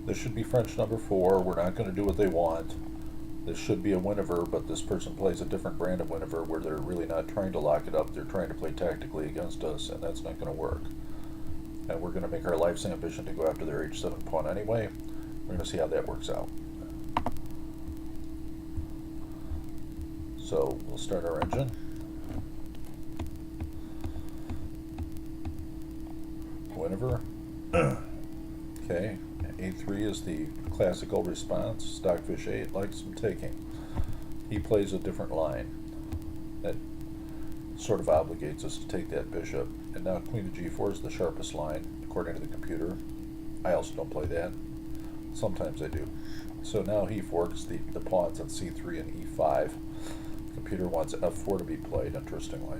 This should be French number 4. We're not going to do what they want. This should be a Winiver, but this person plays a different brand of Winiver where they're really not trying to lock it up. They're trying to play tactically against us, and that's not going to work. And we're going to make our life's ambition to go after their h7 pawn anyway. We're going to see how that works out. So we'll start our engine. Winiver. Okay, a3 is the classical response. Stockfish 8 likes some taking. He plays a different line that sort of obligates us to take that bishop. And now queen to g4 is the sharpest line, according to the computer. I also don't play that. Sometimes I do. So now he forks the pawns on c3 and e5. The computer wants f4 to be played, interestingly.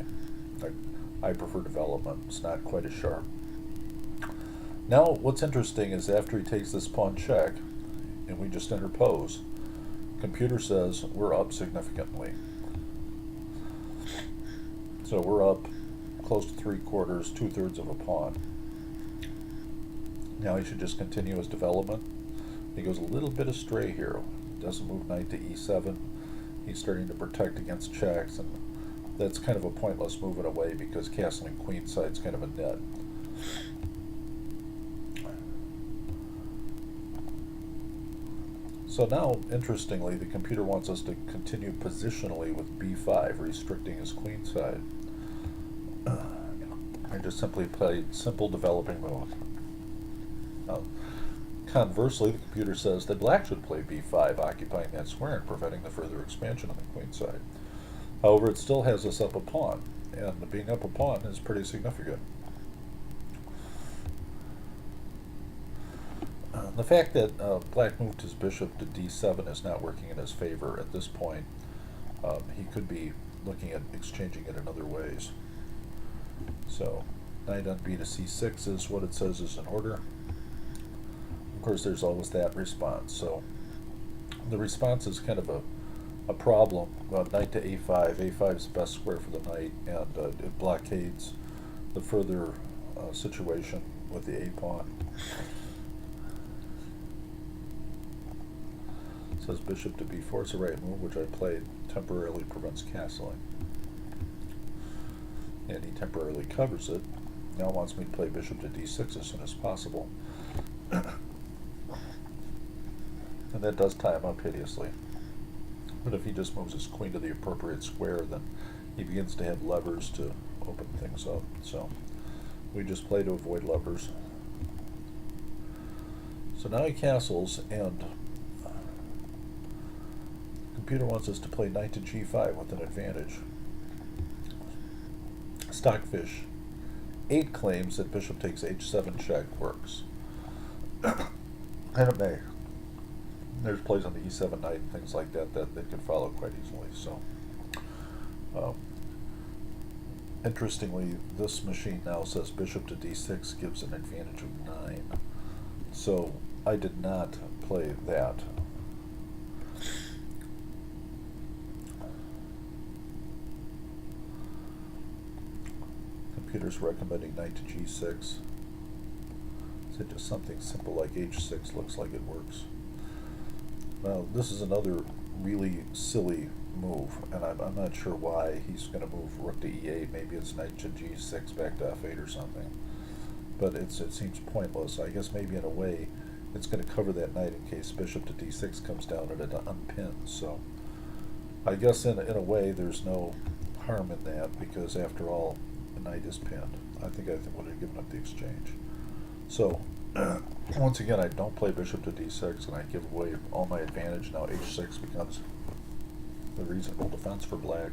I prefer development. It's not quite as sharp. Now, what's interesting is after he takes this pawn check, and we just interpose, computer says we're up significantly. So we're up close to 3/4, 2/3 of a pawn. Now he should just continue his development. He goes a little bit astray here. Doesn't move knight to e7. He's starting to protect against checks, and that's kind of a pointless move in a way because castling queenside is kind of a net. So now, interestingly, the computer wants us to continue positionally with b5, restricting his queenside. I just simply played simple developing move. Now, conversely, the computer says that black should play b5, occupying that square and preventing the further expansion on the queenside. However, it still has us up a pawn, and being up a pawn is pretty significant. The fact that black moved his bishop to d7 is not working in his favor at this point. He could be looking at exchanging it in other ways. So knight on b to c6 is what it says is in order. Of course, there's always that response. So the response is kind of a problem. Knight to a5. a5 is the best square for the knight, and it blockades the further situation with the a pawn. Says bishop to b4 is the right move, which I played. Temporarily prevents castling. And he temporarily covers it. Now wants me to play bishop to d6 as soon as possible. And that does tie him up hideously. But if he just moves his queen to the appropriate square, then he begins to have levers to open things up. So we just play to avoid levers. So now he castles, and computer wants us to play knight to g5 with an advantage. Stockfish 8 claims that bishop takes h7 check works. And it may. There's plays on the e7 knight and things like that that they could follow quite easily. So, interestingly, this machine now says bishop to d6 gives an advantage of 9. So I did not play that. Computer's recommending knight to g6. So just something simple like h6 looks like it works. Now this is another really silly move, and I'm not sure why he's going to move rook to e8. Maybe it's knight to g6 back to f8 or something. But it seems pointless. I guess maybe in a way it's going to cover that knight in case bishop to d6 comes down and it unpins. So I guess in a way there's no harm in that, because after all, the knight is pinned. I think would have given up the exchange. So once again, I don't play bishop to d6, and I give away all my advantage. Now h6 becomes the reasonable defense for black.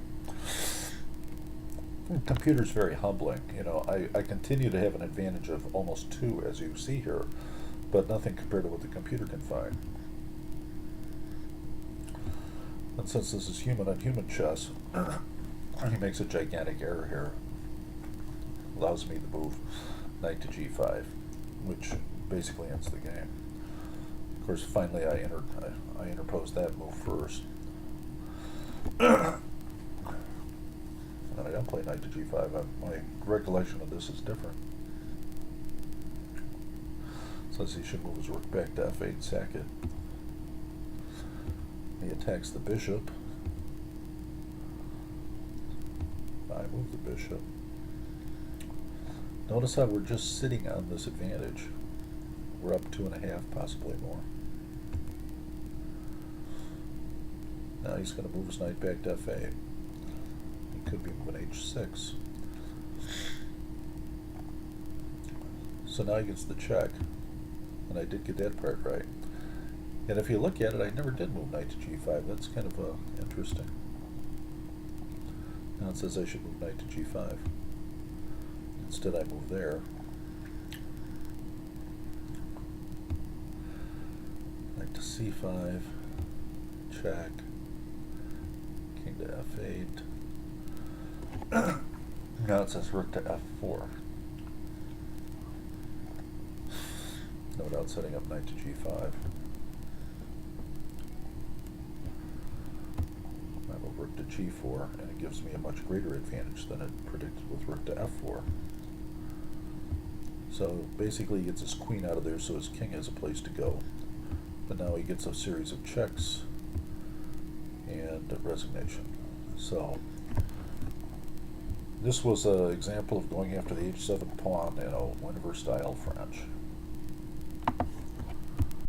The computer's very humbling. You know, I continue to have an advantage of almost 2, as you see here, but nothing compared to what the computer can find. And since this is human on human chess, he makes a gigantic error here. Allows me to move knight to g5, which basically ends the game. Of course, finally I interposed that move first. And I don't play knight to g5. My recollection of this is different. So Says he should move his rook back to f8, sack it. He attacks the bishop. I move the bishop. Notice how we're just sitting on this advantage. We're up 2.5, possibly more. Now he's going to move his knight back to f8. He could be moving h6. So now he gets the check. And I did get that part right. And if you look at it, I never did move knight to g5. That's kind of interesting. Now it says I should move knight to g5. Instead I move there. Knight to c5. Check. King to f8. Now it says rook to f4. No doubt setting up knight to g5. I move rook to g4, and it gives me a much greater advantage than it predicted with rook to f4. So basically he gets his queen out of there so his king has a place to go. But now he gets a series of checks and a resignation. So this was an example of going after the h7 pawn in a Whenever style French.